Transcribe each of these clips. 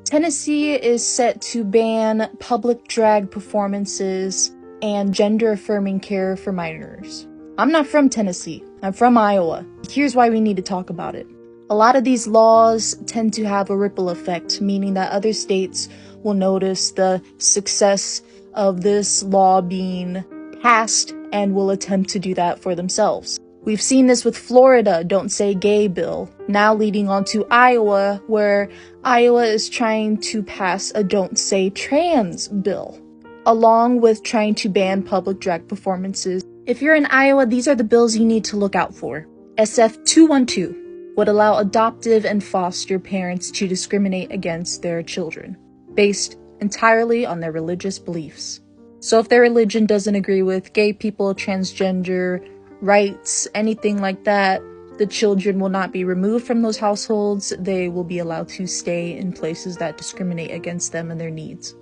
Tennessee is set to ban public drag performances and gender-affirming care for minors. I'm not from Tennessee. I'm from Iowa. Here's why we need to talk about it. A lot of these laws tend to have a ripple effect, meaning that other states will notice the success of this law being passed and will attempt to do that for themselves. We've seen this with Florida Don't Say Gay bill, now leading on to Iowa, where Iowa is trying to pass a Don't Say Trans bill, along with trying to ban public drag performances. If you're in Iowa, these are the bills you need to look out for. SF 212 would allow adoptive and foster parents to discriminate against their children, based entirely on their religious beliefs. So if their religion doesn't agree with gay people, transgender rights, anything like that, the children will not be removed from those households. They will be allowed to stay in places that discriminate against them and their needs.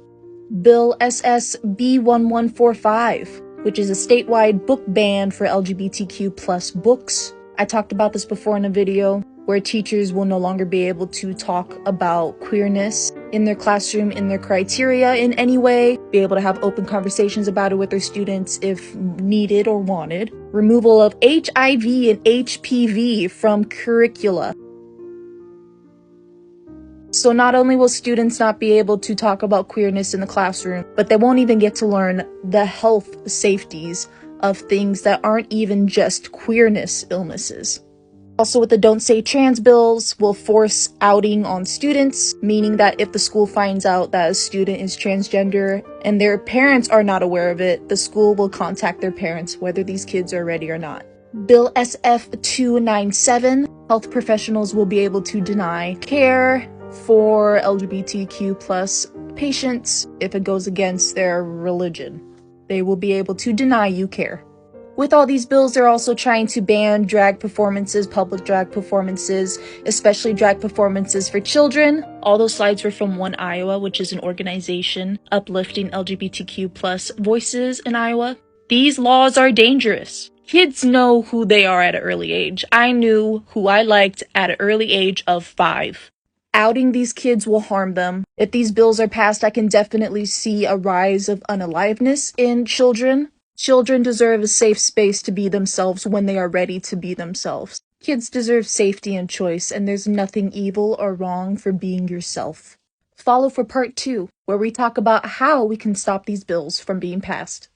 Bill SS B1145, which is a statewide book ban for LGBTQ+ books. I talked about this before in a video, where teachers will no longer be able to talk about queerness in their classroom, in their criteria in any way, be able to have open conversations about it with their students if needed or wanted. Removal of HIV and HPV from curricula. So not only will students not be able to talk about queerness in the classroom, but they won't even get to learn the health safeties of things that aren't even just queerness illnesses. Also, with the Don't Say Trans bills, will force outing on students, meaning that if the school finds out that a student is transgender and their parents are not aware of it, the school will contact their parents whether these kids are ready or not. Bill SF 297, health professionals will be able to deny care for LGBTQ+ patients if it goes against their religion. They will be able to deny you care. With all these bills, they're also trying to ban drag performances, public drag performances, especially drag performances for children. All those slides were from One Iowa, which is an organization uplifting LGBTQ+ voices in Iowa. These laws are dangerous. Kids know who they are at an early age. I knew who I liked at an early age of 5. Outing these kids will harm them. If these bills are passed, I can definitely see a rise of unaliveness in children. Children deserve a safe space to be themselves when they are ready to be themselves. Kids deserve safety and choice, and there's nothing evil or wrong for being yourself. Follow for part 2, where we talk about how we can stop these bills from being passed.